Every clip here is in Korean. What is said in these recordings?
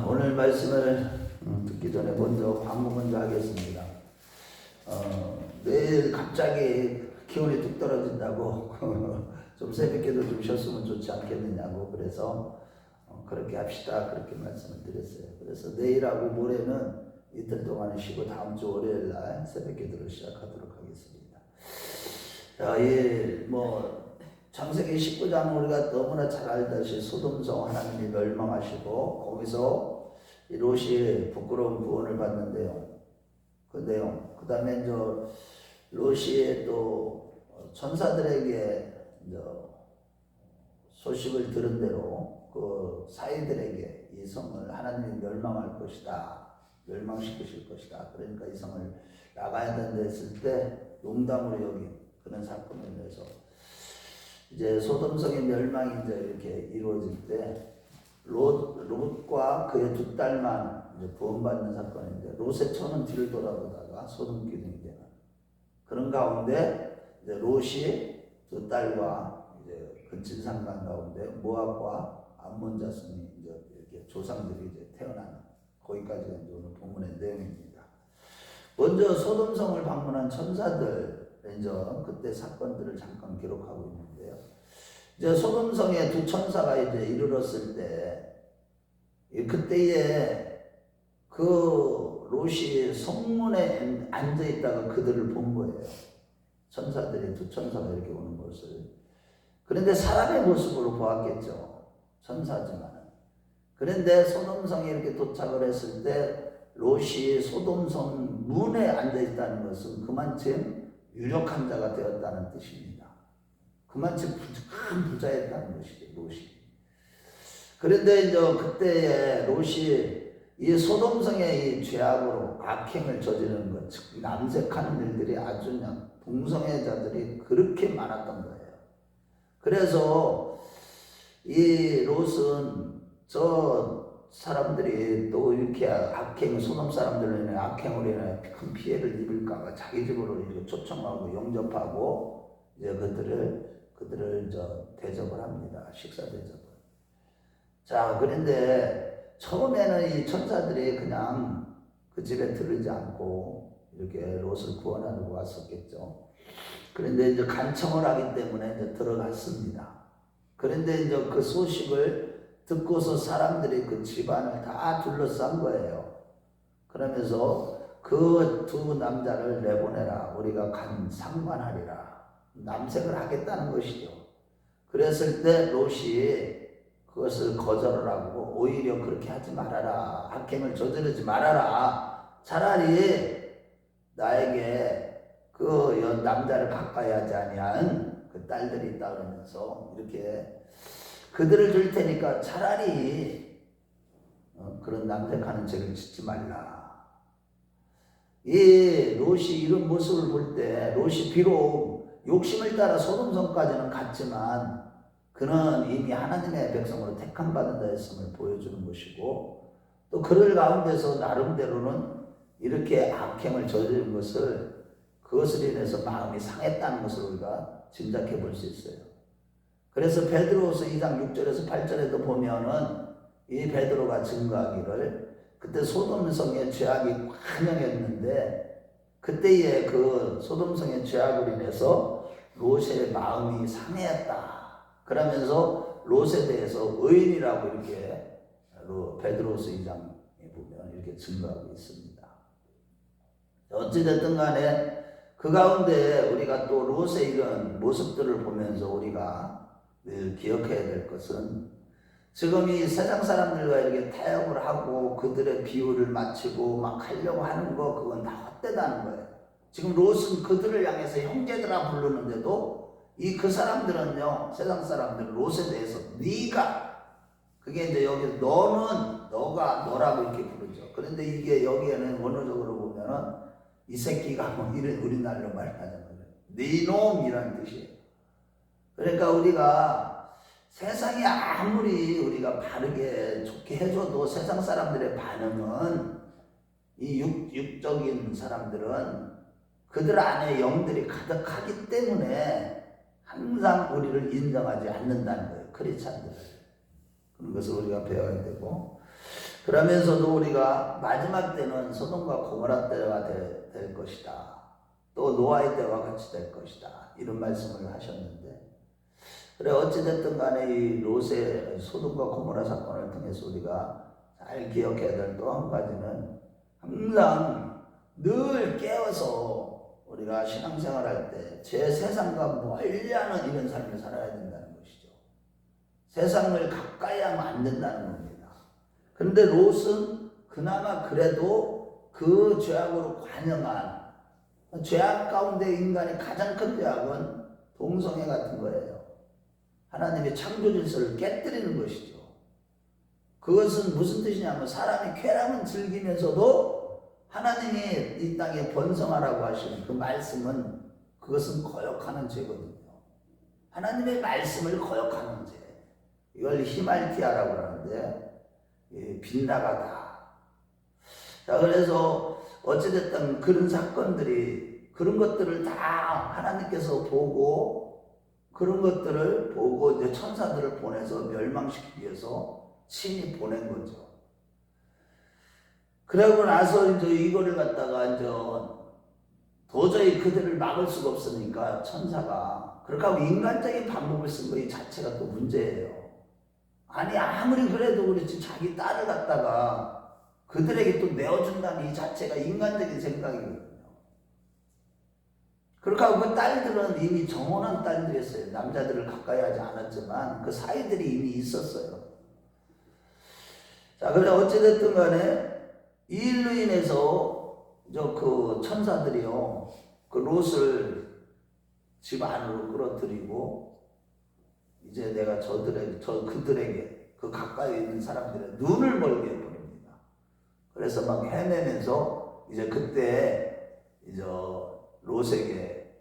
오늘 말씀을 듣기 전에 먼저 광고 먼저 하겠습니다. 내일 갑자기 기온이 뚝 떨어진다고 좀 새벽에도 좀 쉬었으면 좋지 않겠느냐고 그래서 그렇게 합시다 그렇게 말씀을 드렸어요. 그래서 내일하고 모레는 이틀 동안은 쉬고 다음 주 월요일 날 새벽 기도를 시작하도록 하겠습니다. 창세기 19장 우리가 너무나 잘 알다시피 소돔성 하나님이 멸망하시고 거기서 롯이 부끄러운 구원을 받는데요. 그 내용. 그 다음에 롯이 또 천사들에게 소식을 들은 대로 그 사이들에게 이 성을 하나님이 멸망할 것이다. 멸망시키실 것이다. 그러니까 이 성을 나가야 된다 했을 때 농담으로 여긴 그런 사건을 위해서 이제 소돔성의 멸망이 이제 이렇게 이루어질 때 롯과 그의 두 딸만 이제 구원받는 사건인데 롯의 처는 뒤를 돌아보다가 소돔 기둥이 되는 그런 가운데 이제 롯이 두 딸과 이제 근친 상관 가운데 모압과 암몬 자손이 이제 이렇게 조상들이 이제 태어나는 거기까지가 이제 오늘 본문의 내용입니다. 먼저 소돔성을 방문한 천사들 이제 그때 사건들을 잠깐 기록하고 있는데요. 이제 소돔성에 두 천사가 이제 이르렀을 때 그때에 그 롯이 성문에 앉아 있다가 그들을 본 거예요. 천사들이 두 천사가 이렇게 오는 것을. 그런데 사람의 모습으로 보았겠죠. 천사지만은. 그런데 소돔성에 이렇게 도착을 했을 때 롯이 소돔성 문에 앉아 있다는 것은 그만큼 유력한 자가 되었다는 뜻입니다. 그만큼 큰 부자였다는 것이죠, 롯이. 그런데 이제 그때에 롯이 이 소돔성의 이 죄악으로 악행을 저지르는 것, 즉 남색하는 일들이 아주 그냥 동성애자들이 그렇게 많았던 거예요. 그래서 이 롯은 저 사람들이 또 이렇게 소돔 사람들로 인해 악행으로 인해 큰 피해를 입을까봐 자기 집으로 이렇게 초청하고 영접하고 이제 그들을 대접을 합니다. 식사 대접을. 자, 그런데 처음에는 이 천사들이 그냥 그 집에 들르지 않고 이렇게 롯을 구원하려고 왔었겠죠. 그런데 이제 간청을 하기 때문에 이제 들어갔습니다. 그런데 이제 그 소식을 듣고서 사람들이 그 집안을 다 둘러싼 거예요. 그러면서 그 두 남자를 내보내라. 우리가 간 상관하리라. 남색을 하겠다는 것이죠. 그랬을 때 롯이 그것을 거절을 하고 오히려 그렇게 하지 말아라. 악행을 저지르지 말아라. 차라리 나에게 그 남자를 가까이 하지 아니한 그 딸들이 있다 그러면서 이렇게 그들을 줄 테니까 차라리 그런 남색하는 죄를 짓지 말라. 이 롯이 이런 모습을 볼 때 롯이 비록 욕심을 따라 소돔성까지는 갔지만 그는 이미 하나님의 백성으로 택함받은 자였음을 보여주는 것이고 또 그들 가운데서 나름대로는 이렇게 악행을 저지른 것을 그것을 인해서 마음이 상했다는 것을 우리가 짐작해 볼 수 있어요. 그래서 베드로후서 2장 6절에서 8절에도 보면은 이 베드로가 증거하기를 그때 소돔성의 죄악이 환영했는데 그때의 그 소돔성의 죄악으로 인해서 롯의 마음이 상했다. 그러면서 롯에 대해서 의인이라고 이렇게 베드로후서 2장에 보면 이렇게 증거하고 있습니다. 어찌됐든 간에 그 가운데 우리가 또 롯의 이런 모습들을 보면서 우리가 늘 기억해야 될 것은 지금 이 세상 사람들과 이렇게 타협을 하고 그들의 비유를 맞추고 막 하려고 하는 거 그건 다 헛되다는 거예요. 지금 롯은 그들을 향해서 형제들아 부르는데도 그 사람들은요, 세상 사람들은 롯에 대해서 네가 그게 이제 여기 너는 너가 너라고 이렇게 부르죠. 그런데 이게 여기에는 원어적으로 보면은 이 새끼가 뭐 이런 우리나라로 말하자면 네 놈이라는 뜻이에요. 그러니까 우리가 세상이 아무리 우리가 바르게 좋게 해줘도 세상 사람들의 반응은 이 육적인 사람들은 그들 안에 영들이 가득하기 때문에 항상 우리를 인정하지 않는다는 거예요. 크리스찬들. 그런 것을 우리가 배워야 되고 그러면서도 우리가 마지막 때는 소돔과 고모라 때가 될 것이다. 또 노아의 때와 같이 될 것이다. 이런 말씀을 하셨는데, 그래 어찌됐든 간에 이 롯의 소돔과 고모라 사건을 통해서 우리가 잘 기억해야 될 또 한 가지는, 항상 늘 깨어서 우리가 신앙생활할 때 제 세상과 멀리하는 이런 삶을 살아야 된다는 것이죠. 세상을 가까이 하면 안 된다는 겁니다. 그런데 롯은 그나마 그래도 그 죄악으로 관영한, 죄악 가운데 인간의 가장 큰 죄악은 동성애 같은 거예요. 하나님의 창조 질서를 깨뜨리는 것이죠. 그것은 무슨 뜻이냐면, 사람이 쾌락은 즐기면서도 하나님이 이 땅에 번성하라고 하시는 그 말씀은, 그것은 거역하는 죄거든요. 하나님의 말씀을 거역하는 죄, 이걸 히말티아라고 하는데, 빗나가다. 자, 그래서 어찌됐든 그런 사건들이, 그런 것들을 다 하나님께서 보고, 그런 것들을 보고 이제 천사들을 보내서 멸망시키기 위해서 친히 보낸 거죠. 그러고 나서 이제 이거를 갖다가 이제 도저히 그들을 막을 수가 없으니까 천사가, 그렇게 하고 인간적인 방법을 쓴 거 이 자체가 또 문제예요. 아니 아무리 그래도 그렇지 자기 딸을 갖다가 그들에게 또 내어준다는 이 자체가 인간적인 생각이거든요. 그렇게 하고 그 딸들은 이미 정혼한 딸들이었어요. 남자들을 가까이 하지 않았지만 그 사이들이 이미 있었어요. 자, 그래 어찌됐든 간에 이 일로 인해서 그 천사들이요, 그 롯을 집 안으로 끌어들이고, 이제 내가 그들에게, 그 가까이 있는 사람들의 눈을 멀게 해버립니다. 그래서 막 헤매면서 이제 그때 이제 롯에게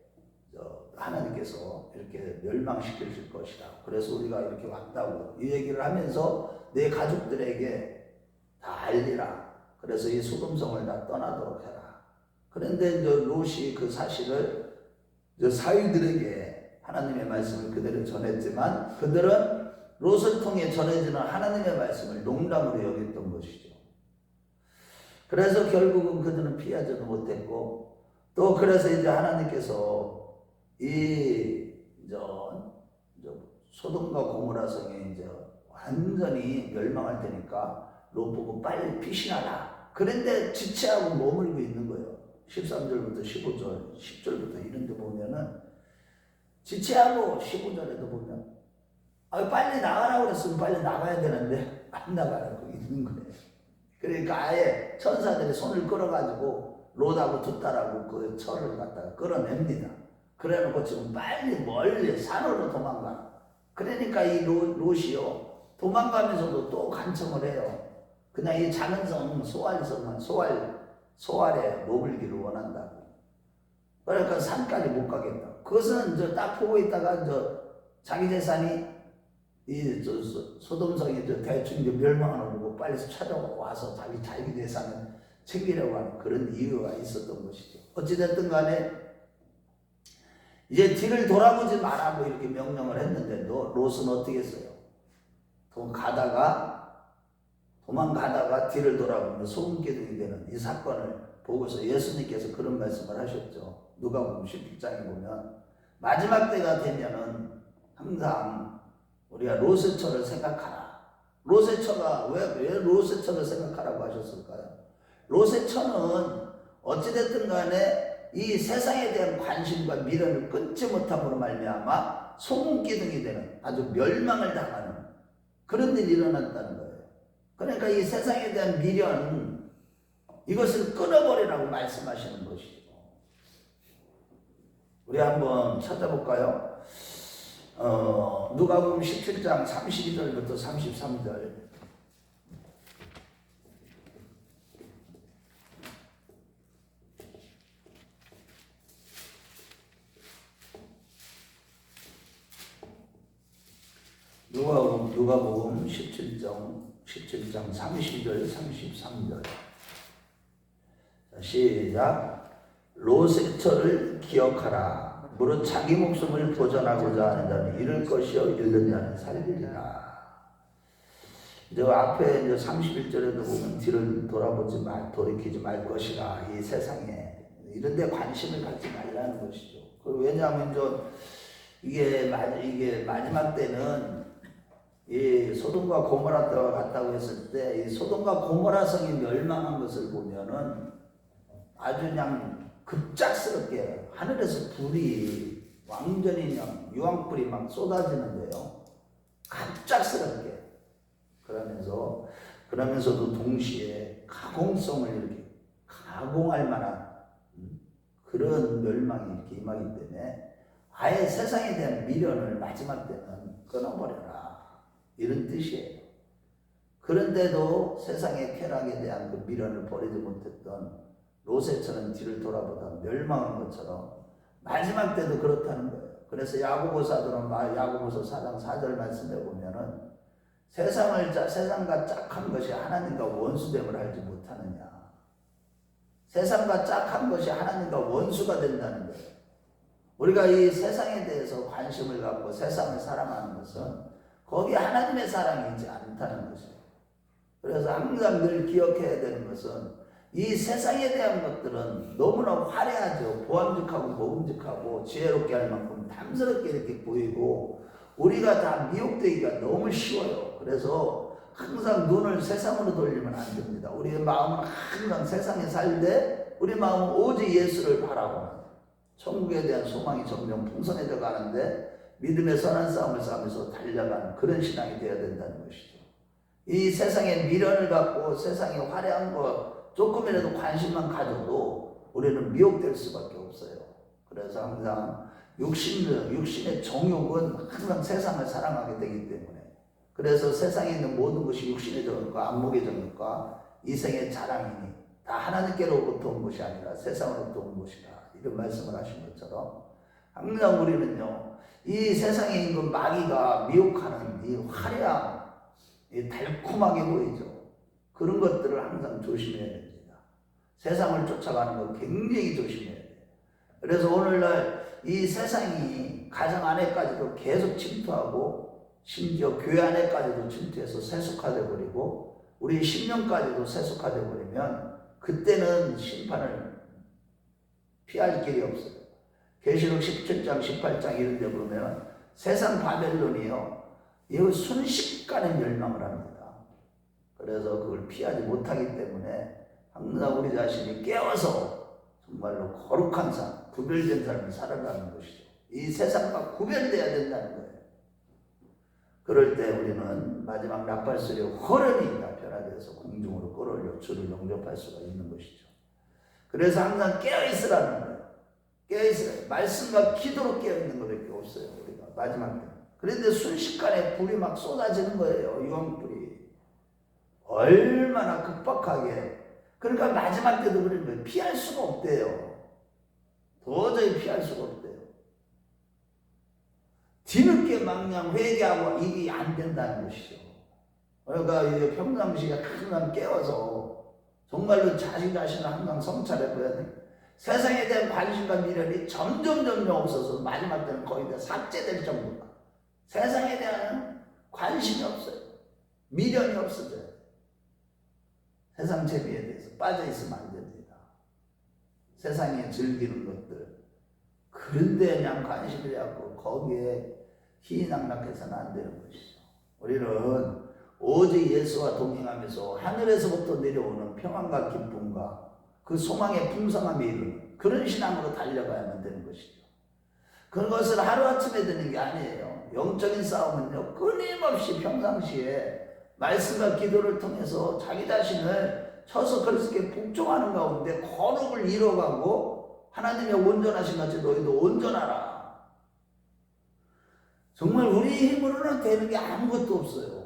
하나님께서 이렇게 멸망시키실 것이다. 그래서 우리가 이렇게 왔다고 이 얘기를 하면서 내 가족들에게 다 알리라. 그래서 이 소돔성을 다 떠나도록 해라. 그런데 이제 롯이 그 사실을 이제 사위들에게 하나님의 말씀을 그대로 전했지만, 그들은 롯을 통해 전해지는 하나님의 말씀을 농담으로 여겼던 것이죠. 그래서 결국은 그들은 피하지도 못했고, 또 그래서 이제 하나님께서 이 소돔과 고모라 성에 이제 완전히 멸망할 테니까 롯 보고 빨리 피신하라. 그런데 지체하고 머물고 있는 거예요. 13절부터 15절, 10절부터 이런 데 보면은 지체하고 15절에도 보면 빨리 나가라고 그랬으면 빨리 나가야 되는데 안 나가라고 있는 거예요. 그러니까 아예 천사들이 손을 끌어가지고 롯하고 두 딸하고 그 철을 갖다가 끌어냅니다. 그래놓고 지금 빨리 멀리 산으로 도망가. 그러니까 이 롯이요, 도망가면서도 또 간청을 해요. 그냥 이 작은 성 소알성만 소알에 머물기를 원한다고. 그러니까 산까지 못 가겠다. 그것은 이제 딱 보고 있다가 이제 자기 재산이 이 소돔성이 대충 이제 멸망하는 거고 빨리 찾아와서 자기 재산을 챙기려고 하는 그런 이유가 있었던 것이죠. 어찌됐든 간에 이제 뒤를 돌아보지 말라고 이렇게 명령을 했는데도 롯은 어떻게 했어요? 도망가다가 뒤를 돌아보면 소금기둥이 되는 이 사건을 보고서 예수님께서 그런 말씀을 하셨죠. 누가복음 17장에 보면 마지막 때가 되면은 항상 우리가 롯의 처를 생각하라. 롯의 처가 왜 롯의 처를 생각하라고 하셨을까요? 롯의 처는 어찌됐든 간에 이 세상에 대한 관심과 미련을 끊지 못함으로 말미암아 소금기둥이 되는 아주 멸망을 당하는 그런 일이 일어났다는 거예요. 그러니까 이 세상에 대한 미련, 이것을 끊어버리라고 말씀하시는 것이죠. 우리 한번 찾아볼까요? 누가복음 17장 32절부터 33절. 누가복음 17장 32절 33절. 시작. 롯의 처를 기억하라. 무릇 자기 목숨을 보전하고자 하는 자는 잃을 것이요 잃는 자는 살리리라. 저 앞에 이제 31절에도 보면 뒤를 돌이키지 말 것이라. 이 세상에 이런 데 관심을 갖지 말라는 것이죠. 왜냐하면 이게 마지막 때는 이 소돔과 고모라 때와 같다고 했을 때 이 소돔과 고모라 성이 멸망한 것을 보면은 아주 그냥 급작스럽게 하늘에서 불이 완전히 그냥 유황불이 막 쏟아지는데요. 갑작스럽게. 그러면서도 동시에 가공성을 이렇게 가공할 만한 그런 멸망이 이렇게 임하기 때문에 아예 세상에 대한 미련을 마지막 때는 끊어버려라. 이런 뜻이에요. 그런데도 세상의 쾌락에 대한 그 미련을 버리지 못했던 롯처럼 뒤를 돌아보다 멸망한 것처럼 마지막 때도 그렇다는 거예요. 그래서 야고보서 4장 4절 말씀에 보면은 세상과 짝한 것이 하나님과 원수됨을 알지 못하느냐. 세상과 짝한 것이 하나님과 원수가 된다는 거예요. 우리가 이 세상에 대해서 관심을 갖고 세상을 사랑하는 것은 거기에 하나님의 사랑이 있지 않다는 것이에요. 그래서 항상 늘 기억해야 되는 것은 이 세상에 대한 것들은 너무나 화려하죠. 보암직하고 먹음직하고 지혜롭게 할 만큼 탐스럽게 이렇게 보이고 우리가 다 미혹되기가 너무 쉬워요. 그래서 항상 눈을 세상으로 돌리면 안 됩니다. 우리의 마음은 항상 세상에 살되 우리 마음은 오직 예수를 바라보는 천국에 대한 소망이 점점 풍성해져 가는데 믿음의 선한 싸움을 싸우면서 달려가는 그런 신앙이 되어야 된다는 것이죠. 이 세상에 미련을 갖고 세상에 화려한 것 조금이라도 관심만 가져도 우리는 미혹될 수밖에 없어요. 그래서 항상 육신의 정욕은 항상 세상을 사랑하게 되기 때문에 그래서 세상에 있는 모든 것이 육신의 정욕과 안목의 정욕과 이생의 자랑이니 다 하나님께로부터 온 것이 아니라 세상으로부터 온 것이다. 이런 말씀을 하신 것처럼 항상 우리는요 이 세상에 있는 마귀가 미혹하는 이 화려한 이 달콤하게 보이죠. 그런 것들을 항상 조심해야 됩니다. 세상을 쫓아가는 거 굉장히 조심해야 돼요. 그래서 오늘날 이 세상이 가정 안에까지도 계속 침투하고 심지어 교회 안에까지도 침투해서 세속화되어 버리고 우리 심령까지도 세속화되어 버리면 그때는 심판을 피할 길이 없어요. 계시록 17장 18장 이런 데 보면 세상 바벨론이요 이거 순식간에 멸망을 합니다. 그래서 그걸 피하지 못하기 때문에 항상 우리 자신이 깨워서 정말로 거룩한 삶, 구별된 삶을 살아가는 것이죠. 이 세상과 구별돼야 된다는 거예요. 그럴 때 우리는 마지막 나팔소리에 호련히 다 변화돼서 공중으로 끌어올려 주를 영접할 수가 있는 것이죠. 그래서 항상 깨어있으라는 거예요. 깨어있으라. 말씀과 기도로 깨어있는 것밖에 없어요. 우리가 마지막 때. 그런데 순식간에 불이 막 쏟아지는 거예요. 유황불이. 얼마나 급박하게. 그러니까 마지막 때도 그런 거예요. 피할 수가 없대요. 도저히 피할 수가 없대요. 뒤늦게 망냥 회개하고 이게 안 된다는 것이죠. 그러니까 평상시에 항상 깨워서 정말로 자신을 항상 성찰해 보야 돼요. 세상에 대한 관심과 미련이 점점 없어서 마지막 때는 거의 다 삭제될 정도다. 세상에 대한 관심이 없어요. 미련이 없어져요. 세상 재미에 대해서 빠져 있으면 안 됩니다. 세상에 즐기는 것들 그런데 그냥 관심을 갖고 거기에 희낙락해서는 안 되는 것이죠. 우리는 오직 예수와 동행하면서 하늘에서부터 내려오는 평안과 기쁨과 그 소망의 풍성함에 이르는 그런 신앙으로 달려가야만 되는 것이죠. 그것을 하루아침에 되는 게 아니에요. 영적인 싸움은요 끊임없이 평상시에 말씀과 기도를 통해서 자기 자신을 쳐서 그렇게 복종하는 가운데 거룩을 이뤄가고 하나님의 온전하신 같이 너희도 온전하라. 정말 우리 힘으로는 되는 게 아무것도 없어요.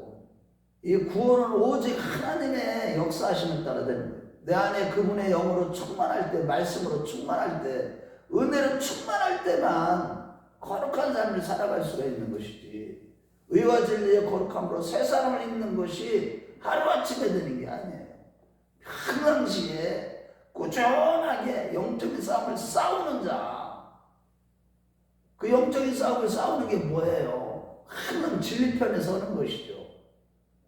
이 구원은 오직 하나님의 역사하심을 따라 되는 거예요. 내 안에 그분의 영으로 충만할 때, 말씀으로 충만할 때, 은혜로 충만할 때만 거룩한 삶을 살아갈 수가 있는 것이지, 의와 진리의 거룩함으로 새 사람을 입는 것이 하루아침에 되는 게 아니에요. 평상시에 꾸준하게 영적인 싸움을 싸우는 자, 그 영적인 싸움을 싸우는 게 뭐예요? 항상 진리 편에 서는 것이죠.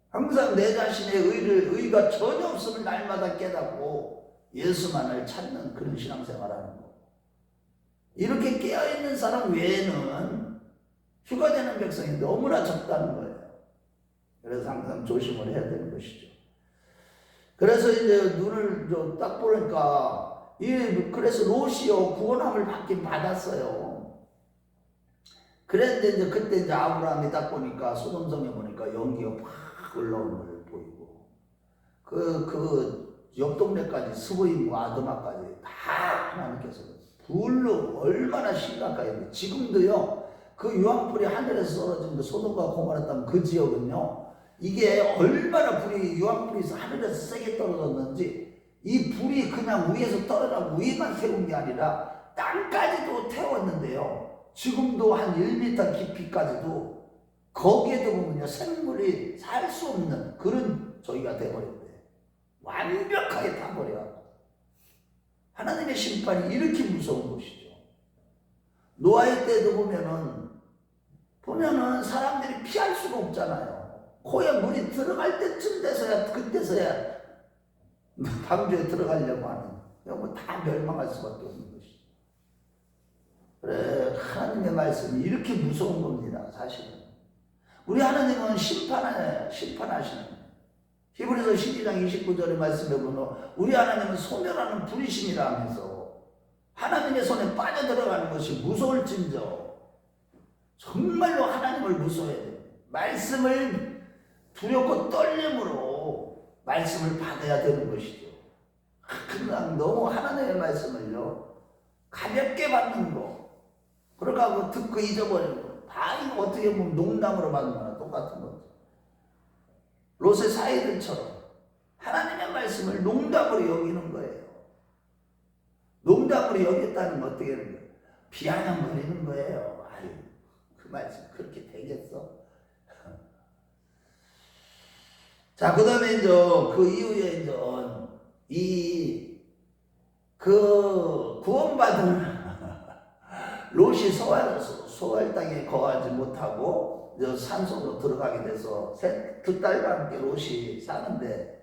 항상 내 자신의 의가 전혀 없음을 날마다 깨닫고 예수만을 찾는 그런 신앙생활하는 거. 이렇게 깨어있는 사람 외에는 휴가 되는 백성이 너무나 적다는 거예요. 그래서 항상 조심을 해야 되는 것이죠. 그래서 이제 눈을 딱 보니까 그래서 롯이요 구원함을 받긴 받았어요. 그런데 이제 그때 이제 아브라함이 딱 보니까 소돔성에 보니까 연기가 팍 올라오는 걸 보이고 그 옆 동네까지 스보임과 아드마까지 다 하나님께서 불로 얼마나 심각하게 지금도요 그 유황불이 하늘에서 떨어진 그 소돔과 고모라 땅 그 지역은요 이게 얼마나 유황불이 하늘에서 세게 떨어졌는지 이 불이 그냥 위에서 떨어져 위에만 태운 게 아니라 땅까지도 태웠는데요. 지금도 한 1m 깊이까지도 거기에도 보면요 생물이 살 수 없는 그런 저기가 돼버렸대. 완벽하게 타버려. 하나님의 심판이 이렇게 무서운 것이죠. 노아의 때도 보면은 사람들이 피할 수가 없잖아요. 코에 물이 들어갈 때쯤 돼서야 그때서야 방주에 들어가려고 하는 뭐 다 멸망할 수밖에 없는 것이죠. 그래 하나님의 말씀이 이렇게 무서운 겁니다. 사실은 우리 하나님은 심판하시는 히브리서 12장 29절의 말씀에 보면 우리 하나님은 소멸하는 불이심이라 하면서 하나님의 손에 빠져들어가는 것이 무서울진저 정말로 하나님을 무서워해야 돼요. 말씀을 두렵고 떨림으로 말씀을 받아야 되는 것이죠. 그냥 너무 하나님의 말씀을요 가볍게 받는 거 그러고 하고 듣고 잊어버리는 거 다 이거 어떻게 보면 농담으로 받는 거나 똑같은 거죠. 롯의 사이들처럼 하나님의 말씀을 농담으로 여기는 거예요. 농담으로 여겼다는 건 어떻게 하는 거예요? 비아냥거리는 거예요. 아유 그 말씀 그렇게 되겠어? 자, 그 다음에 이제 그 이후에 이제 그 구원받은 롯이 소알 땅에 거하지 못하고 이제 산속으로 들어가게 돼서 두 딸과 함께 롯이 사는데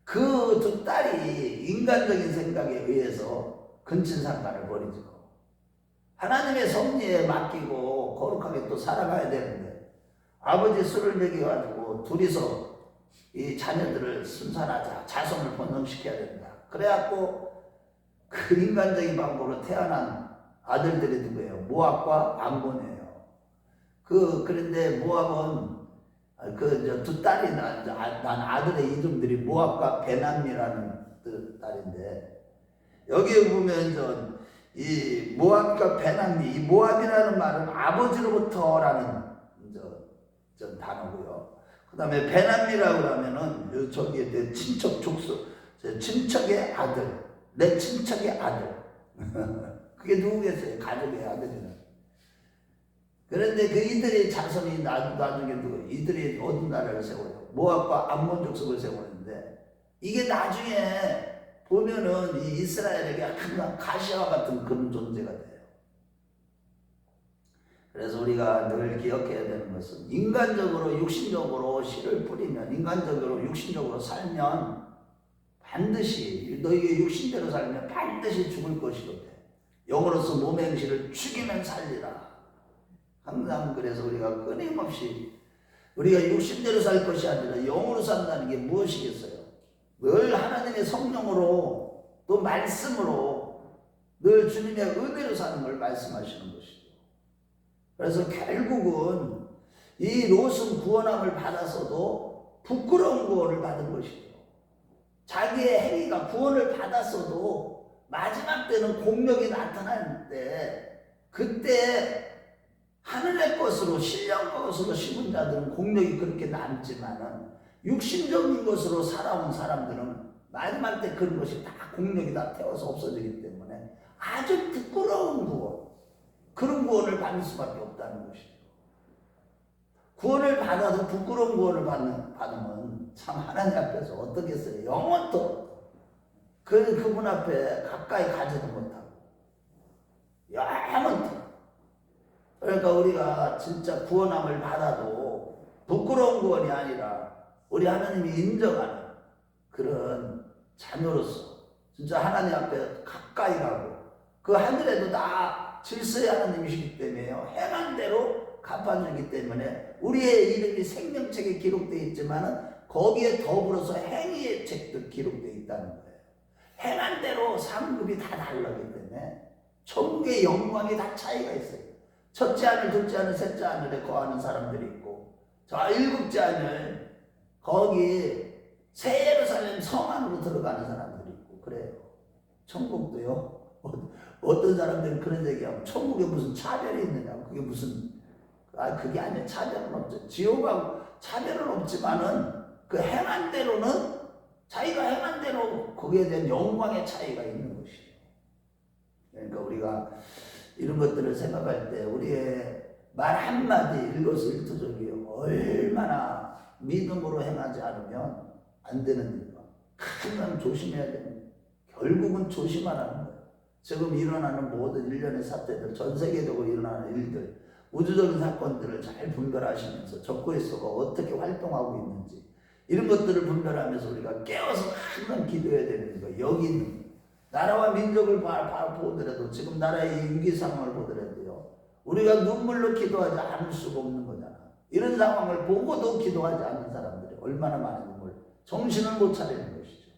그 두 딸이 인간적인 생각에 의해서 근친상간을 벌이죠. 하나님의 섭리에 맡기고 거룩하게 또 살아가야 되는데 아버지 술을 먹여가지고 둘이서 이 자녀들을 순산하자 자손을 번성시켜야 된다. 그래갖고 그 인간적인 방법으로 태어난 아들들이 누구예요? 모압과 암몬이에요. 그런데 모압은 두 딸이 난 아들의 이름들이 모압과 베남미라는 딸인데 여기에 보면 이 모압과 베남미 이 모압이라는 말은 아버지로부터라는 단어고요. 그 다음에 베남미라고 하면은 저기에 내 친척 족속 친척의 아들 내 친척의 아들 그게 누구겠어요? 가족의 아들이는. 그런데 그 이들의 자손이 나중에 이들이 어떤 나라를 세워요? 모압과 암몬 족속을 세우는데 이게 나중에 보면은 이 이스라엘에게 항상 가시와 같은 그런 존재가 돼요. 그래서 우리가 늘 기억해야 되는 것은 인간적으로 육신적으로 씨를 뿌리면 인간적으로 육신적으로 살면 반드시 너희가 육신대로 살면 반드시 죽을 것이로되 영으로서 몸의 행실을 죽이면 살리라. 항상 그래서 우리가 끊임없이 우리가 육신대로 살 것이 아니라 영으로 산다는 게 무엇이겠어요? 늘 하나님의 성령으로 또 말씀으로 늘 주님의 은혜로 사는 걸 말씀하시는 것이죠. 그래서 결국은 이 롯은 구원함을 받았어도 부끄러운 구원을 받은 것이죠. 자기의 행위가 구원을 받았어도 마지막 때는 공력이 나타나는데 그때 하늘의 것으로 신령 것으로 심은 자들은 공력이 그렇게 남지만은 육신적인 것으로 살아온 사람들은 마지막 때 그런 것이 다 공력이 다 태워서 없어지기 때문에 아주 부끄러운 구원 그런 구원을 받을 수밖에 없다는 것이죠. 구원을 받아도 부끄러운 구원을 받으면 참 하나님 앞에서 어떻겠어요? 영원토록 그분 앞에 가까이 가지도 못하고 영원토록. 그러니까 우리가 진짜 구원함을 받아도 부끄러운 구원이 아니라 우리 하나님이 인정하는 그런 자녀로서 진짜 하나님 앞에 가까이 가고 그 하늘에도 다 질서의 하나님이시기 때문에요. 행한 대로 갚아주기 때문에 우리의 이름이 생명책에 기록되어 있지만 거기에 더불어서 행위의 책도 기록되어 있다는 거예요. 행한 대로 상급이 다 다르기 때문에 천국의 영광이 다 차이가 있어요. 첫째 하늘, 둘째 하늘, 셋째 하늘에 거하는 사람들이 있고 저 일곱째 하늘 거기 새 예루살렘 성 안으로 들어가는 사람들이 있고 그래요. 천국도요. 어떤 사람들은 그런 얘기하고 천국에 무슨 차별이 있느냐고. 그게 무슨 그게 아니에요. 차별은 없죠. 지옥하고 차별은 없지만은 그 행한 대로는 자기가 행한 대로 거기에 대한 영광의 차이가 있는 것이에요. 그러니까 우리가 이런 것들을 생각할 때 우리의 말 한마디 일거수일투족이 얼마나 믿음으로 행하지 않으면 안 되는 일과 가장 조심해야 되는 거예요. 결국은 조심하라는 거예요. 지금 일어나는 모든 일련의 사태들, 전 세계적으로 일어나는 일들, 우주적인 사건들을 잘 분별하시면서 적그리스도가 어떻게 활동하고 있는지 이런 것들을 분별하면서 우리가 깨어서 항상 기도해야 되는 거예요. 여기 있는 나라와 민족을 보더라도 지금 나라의 위기 상황을 보더라도요. 우리가 눈물로 기도하지 않을 수가 없는 거잖아. 이런 상황을 보고도 기도하지 않는 사람들이 얼마나 많은 눈물, 정신을 못 차리는 것이죠.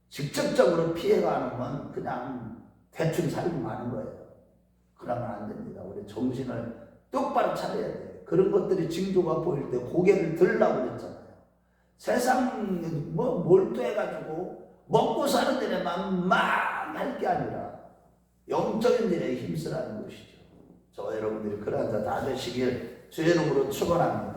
직접적으로 피해가 안 오면 그냥 대충 살고 마는 거예요. 그러면 안 됩니다. 우리 정신을 똑바로 차려야 돼요. 그런 것들이 징조가 보일 때 고개를 들라고 그랬잖아요. 세상 몰두해가지고 먹고 사는 일에만 막 할 게 아니라 영적인 일에 힘쓰라는 것이죠. 저와 여러분들이 그러한 자 다 되시길 주의 이름으로 축원합니다.